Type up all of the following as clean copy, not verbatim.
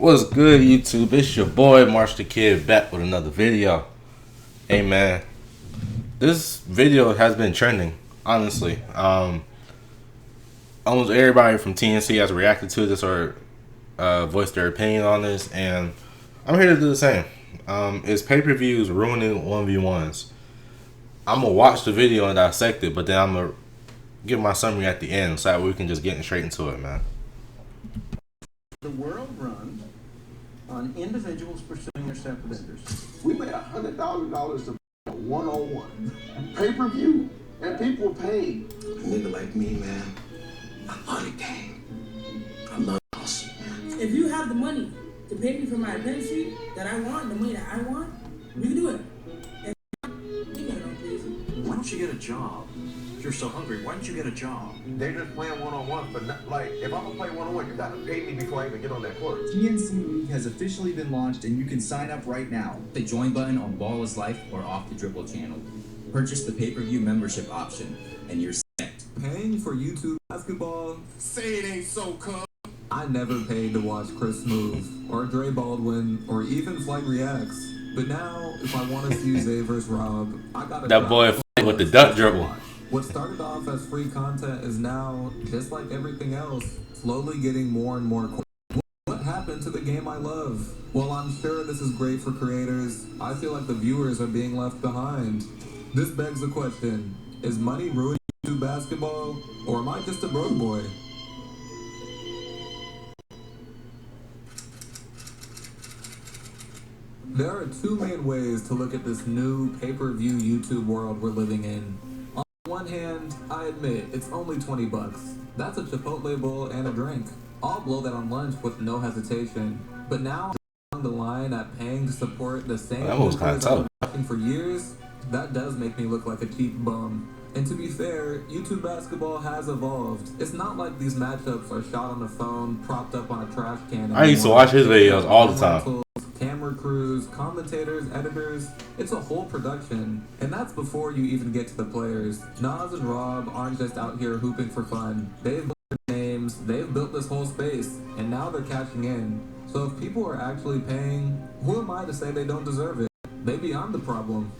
What's good, YouTube? It's your boy MarshTheKid back with another video. Hey man, this video has been trending, honestly. Almost everybody from TNC has reacted to this or voiced their opinion on this, and I'm here to do the same. Is pay-per-views ruining 1v1s? I'm gonna watch the video and dissect it, but then I'm gonna give my summary at the end so that we can just get straight into it, man. The world runs on individuals pursuing their separate interests. We made $100,000 to one-on-one pay-per-view, and people paid. A nigga like me, man, I'm on the game. I love hustle. If you have the money to pay me for my apprenticeship that I want, the money that I want, we can do it. And you know, crazy. Why don't you get a job? If you're so hungry, why don't you get a job? They're just playing one-on-one, but not, like, if I'm gonna play one-on-one, you gotta pay me before I even get on that court. TNC League has officially been launched and you can sign up right now. The join button on Ball is Life or Off the Dribble channel. Purchase the pay-per-view membership option and you're set. Paying for YouTube basketball? Say it ain't so, cuz. I never paid to watch Chris Move, or Dre Baldwin, or even Flight Reacts. But now, if I want to see Zay vs. Rob, I gotta... That boy with the duck dribble. What started off as free content is now, just like everything else, slowly getting more and more. What happened to the game I love? While I'm sure this is great for creators, I feel like the viewers are being left behind. This begs the question, is money ruining YouTube basketball, or am I just a broke boy? There are two main ways to look at this new pay-per-view YouTube world we're living in. On one hand, I admit it's only 20 bucks. That's a Chipotle bowl and a drink. I'll blow that on lunch with no hesitation. But now, along the line at paying to support the same YouTubers I've been watching for years, that does make me look like a cheap bum. And to be fair, YouTube basketball has evolved. It's not like these matchups are shot on the phone, propped up on a trash can. I used to watch his videos all the time. Camera crews, commentators, editors, it's a whole production. And that's before you even get to the players. Nas and Rob aren't just out here hooping for fun. They've built their names, they've built this whole space, and now they're cashing in. So if people are actually paying, who am I to say they don't deserve it? Maybe I'm the problem.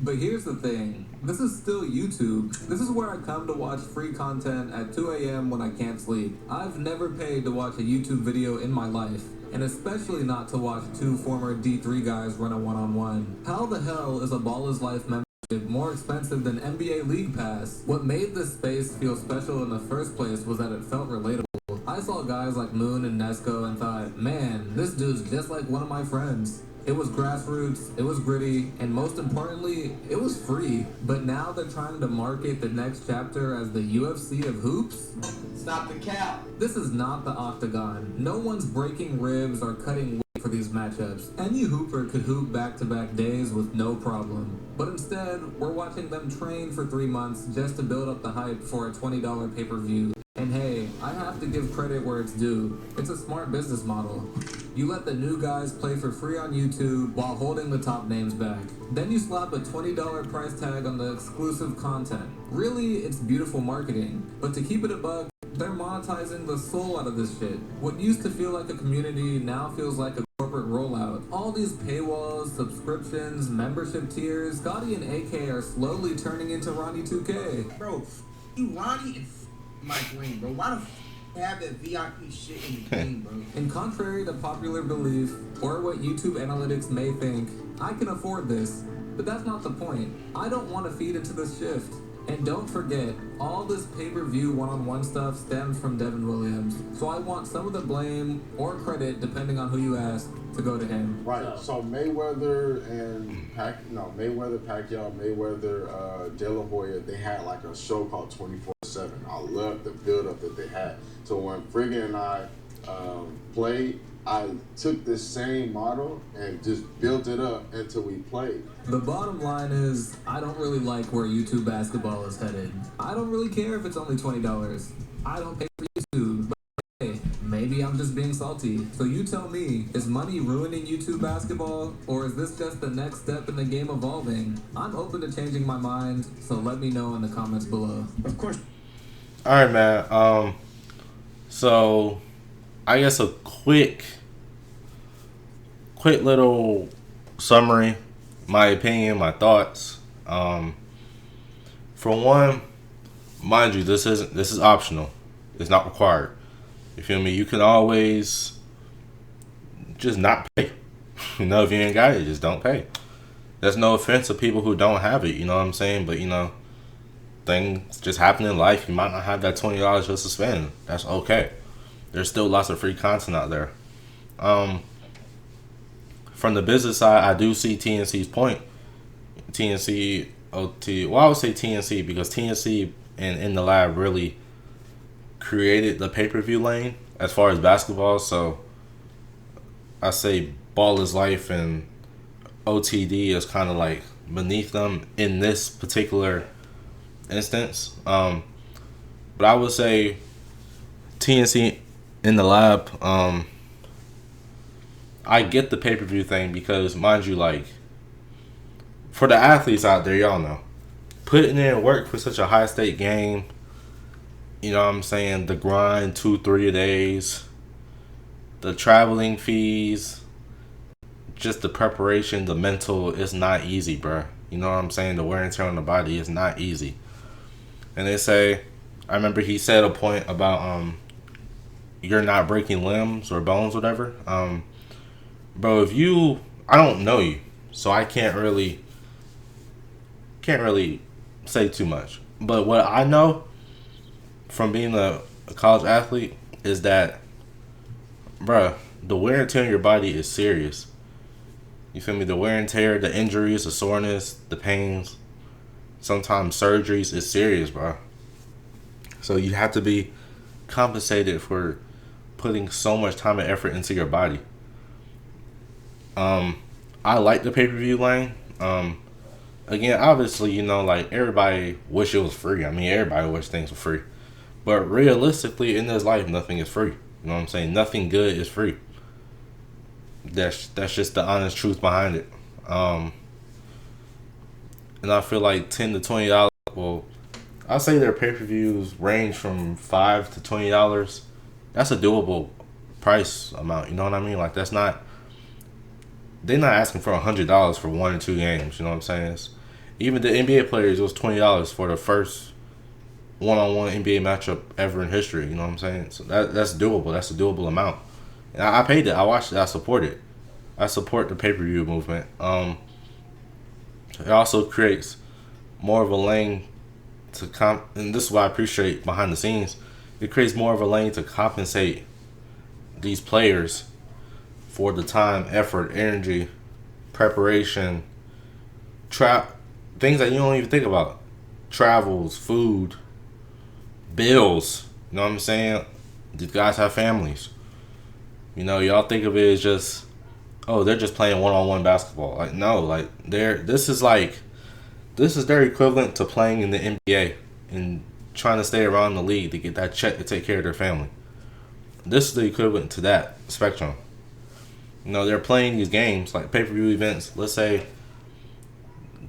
But here's the thing, this is still YouTube. This is where I come to watch free content at 2 a.m. when I can't sleep. I've never paid to watch a YouTube video in my life, and especially not to watch two former D3 guys run a one-on-one. How the hell is a Ball is Life membership more expensive than NBA League Pass? What made this space feel special in the first place was that it felt relatable. I saw guys like Moon and Nesco and thought, man, this dude's just like one of my friends. It was grassroots, it was gritty, and most importantly, it was free. But now they're trying to market the next chapter as the UFC of hoops? Stop the cap. This is not the octagon. No one's breaking ribs or cutting weight for these matchups. Any hooper could hoop back-to-back days with no problem. But instead, we're watching them train for 3 months just to build up the hype for a $20 pay-per-view. And hey, I have to give credit where it's due. It's a smart business model. You let the new guys play for free on YouTube while holding the top names back. Then you slap a $20 price tag on the exclusive content. Really, it's beautiful marketing. But to keep it a buck, they're monetizing the soul out of this shit. What used to feel like a community now feels like a corporate rollout. All these paywalls, subscriptions, membership tiers, Scotty and AK are slowly turning into Ronnie 2K. Bro, you Ronnie and Mike Wayne, bro. Why the have that VIP shit in the game, bro? And contrary to popular belief, or what YouTube analytics may think, I can afford this. But that's not the point. I don't want to feed into this shift. And don't forget, all this pay-per-view one-on-one stuff stems from Devin Williams. So I want some of the blame, or credit, depending on who you ask, to go to him. Right, so Mayweather and Mayweather, Pacquiao, Mayweather, De La Hoya, they had like a show called 24/7. I love the build-up that they had. So when Frigga and I played, I took this same model and just built it up until we played. The bottom line is, I don't really like where YouTube basketball is headed. I don't really care if it's only $20. I don't pay for YouTube, but hey, maybe I'm just being salty. So you tell me, is money ruining YouTube basketball, or is this just the next step in the game evolving? I'm open to changing my mind, so let me know in the comments below. Of course. Alright, man. So I guess a quick quick little summary, my opinion, my thoughts. For one, mind you, this is optional. It's not required. You feel me? You can always just not pay. You know, if you ain't got it, just don't pay. There's no offense to people who don't have it, you know what I'm saying? But, you know, things just happen in life. You might not have that $20 just to spend. That's okay. There's still lots of free content out there. From the business side, I do see TNC's point. TNC, OT. Well, I would say TNC because TNC and In the Lab really created the pay-per-view lane as far as basketball. So I say Ball is Life and OTD is kind of like beneath them in this particular instance. But I would say TNC In the Lab. I get the pay-per-view thing because, mind you, like, for the athletes out there, y'all know, putting in work for such a high-stake game, you know what I'm saying, the grind 2-3 days, the traveling fees, just the preparation, the mental, it's not easy, bruh. You know what I'm saying? The wear and tear on the body is not easy. And they say, I remember he said a point about you're not breaking limbs or bones, whatever. Bro, I don't know you, so I can't really say too much. But what I know from being a college athlete is that, bruh, the wear and tear on your body is serious. You feel me? The wear and tear, the injuries, the soreness, the pains, sometimes surgeries is serious, bro. So you have to be compensated for putting so much time and effort into your body. I like the pay-per-view lane. Again, obviously, you know, like, everybody wish it was free. I mean, everybody wish things were free. But realistically, in this life, nothing is free. You know what I'm saying? Nothing good is free. That's just the honest truth behind it. And I feel like $10 to $20. Well, I say their pay-per-views range from $5 to $20. That's a doable price amount. You know what I mean? Like, they're not asking for $100 for 1 or 2 games. You know what I'm saying? Even the NBA players, it was $20 for the first one-on-one NBA matchup ever in history. You know what I'm saying? So that's doable. That's a doable amount. And I paid it. I watched it. I support it. I support the pay-per-view movement. It also creates more of a lane to and this is what I appreciate behind the scenes. It creates more of a lane to compensate these players for the time, effort, energy, preparation, things that you don't even think about. Travels, food, bills. You know what I'm saying? These guys have families. You know, y'all think of it as just, oh, they're just playing one-on-one basketball. Like, no, like, this is their equivalent to playing in the NBA and trying to stay around the league to get that check to take care of their family. This is the equivalent to that spectrum. You know, they're playing these games, like pay-per-view events. Let's say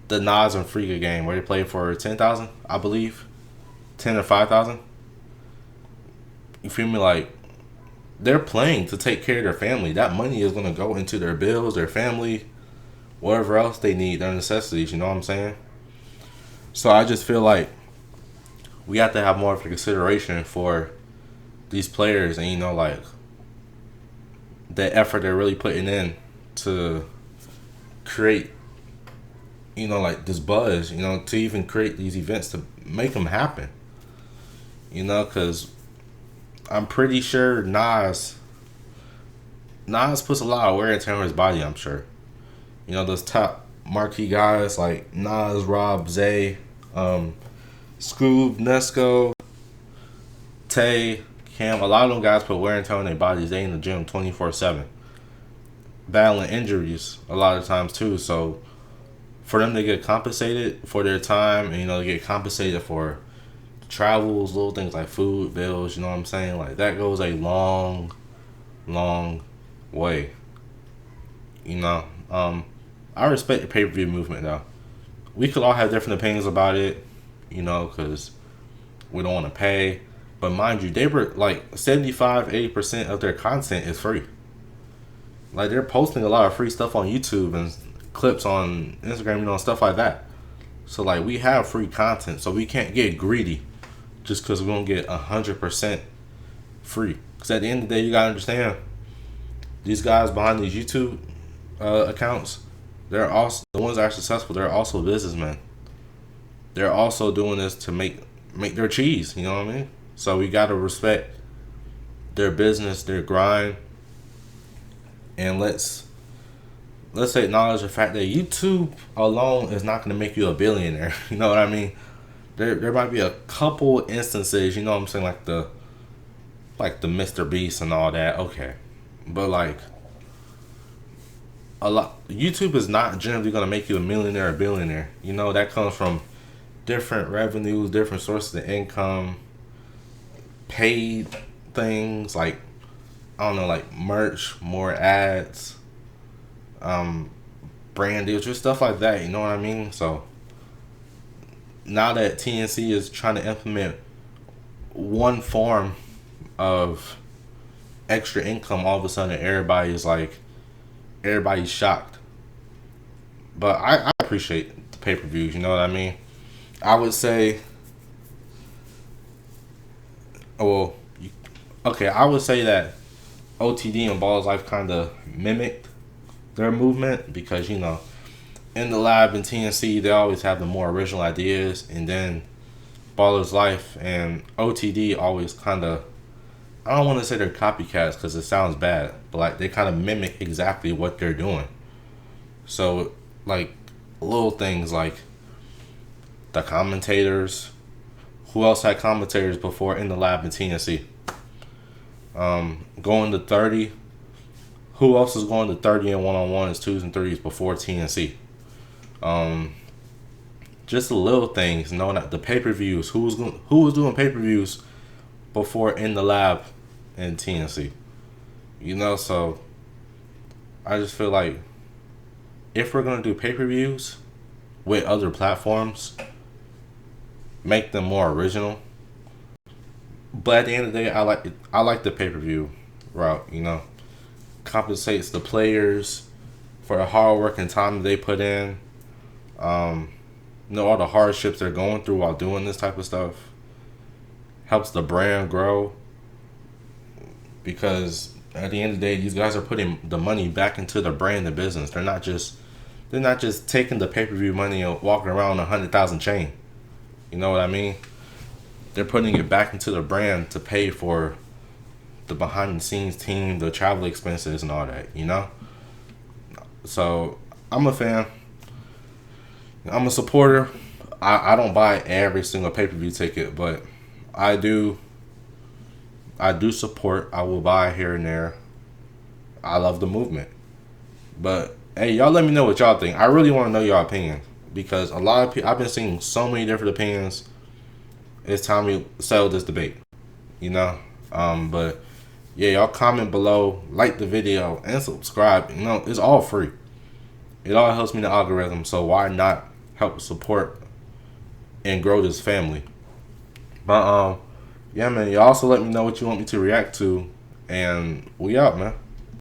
the Nas and Freaka game where they play for 10,000, I believe. 10 or 5,000. You feel me? Like, they're playing to take care of their family. That money is going to go into their bills, their family, whatever else they need, their necessities, you know what I'm saying? So I just feel like we have to have more of a consideration for these players and, you know, like, the effort they're really putting in to create, you know, like, this buzz, you know, to even create these events to make them happen. You know, because I'm pretty sure Nas puts a lot of wear and tear on his body, I'm sure. You know, those top marquee guys like Nas, Rob, Zay, Scoob, Nesco, Tay, Cam, a lot of them guys put wear and tear on their bodies. They in the gym 24/7. Battling injuries a lot of times too. So for them to get compensated for their time and, you know, get compensated for travels, little things like food, bills, you know what I'm saying? Like, that goes a long, long way. You know, I respect the pay-per-view movement though. We could all have different opinions about it, you know, because we don't want to pay. But mind you, they were like 75-80% of their content is free. Like, they're posting a lot of free stuff on YouTube and clips on Instagram, you know, stuff like that. So, like, we have free content, so we can't get greedy just because we don't get 100% free. Because at the end of the day, you gotta understand, these guys behind these YouTube accounts, they're also the ones that are successful. They're also businessmen. They're also doing this to make their cheese. You know what I mean? So we gotta respect their business, their grind, and let's acknowledge the fact that YouTube alone is not gonna make you a billionaire. You know what I mean? There might be a couple instances. You know what I'm saying? Like the Mr. Beast and all that. Okay, but like, a lot, YouTube is not generally gonna make you a millionaire or billionaire. You know, that comes from different revenues, different sources of income, paid things like, I don't know, like merch, more ads, brand deals, just stuff like that. You know what I mean? So now that TNC is trying to implement one form of extra income, all of a sudden everybody's shocked. But I appreciate the pay-per-views, you know what I mean? I would say, I would say that OTD and Ball's Life kind of mimicked their movement, because, you know, in the lab and TNC, they always have the more original ideas, and then Baller's Life and OTD always kind of, I don't want to say they're copycats because it sounds bad, but like they kind of mimic exactly what they're doing. So like little things like the commentators. Who else had commentators before in the lab and TNC? Going to 30. Who else is going to 30 and 1-on-1s, 2s and 3s before TNC? Just the little things, knowing that the pay-per-views, who was doing pay-per-views before in the lab and TNC, you know. So I just feel like if we're gonna do pay-per-views with other platforms, make them more original. But at the end of the day, I like the pay-per-view route, you know. Compensates the players for the hard work and time that they put in. You know, all the hardships they're going through while doing this type of stuff. Helps the brand grow, because at the end of the day, these guys are putting the money back into the brand and business. They're not just taking the pay-per-view money and walking around 100,000 chain. You know what I mean? They're putting it back into the brand to pay for the behind-the-scenes team, the travel expenses, and all that. You know. So I'm a fan. I'm a supporter. I don't buy every single pay-per-view ticket, but I do support. I will buy here and there. I love the movement. But hey, y'all let me know what y'all think. I really want to know y'all opinion, because a lot of people, I've been seeing so many different opinions. It's time we settle this debate, you know. But yeah, y'all comment below, like the video, and subscribe. You know, it's all free. It all helps me in the algorithm, so why not help support and grow this family? But yeah, man, y'all also let me know what you want me to react to, and we out, man.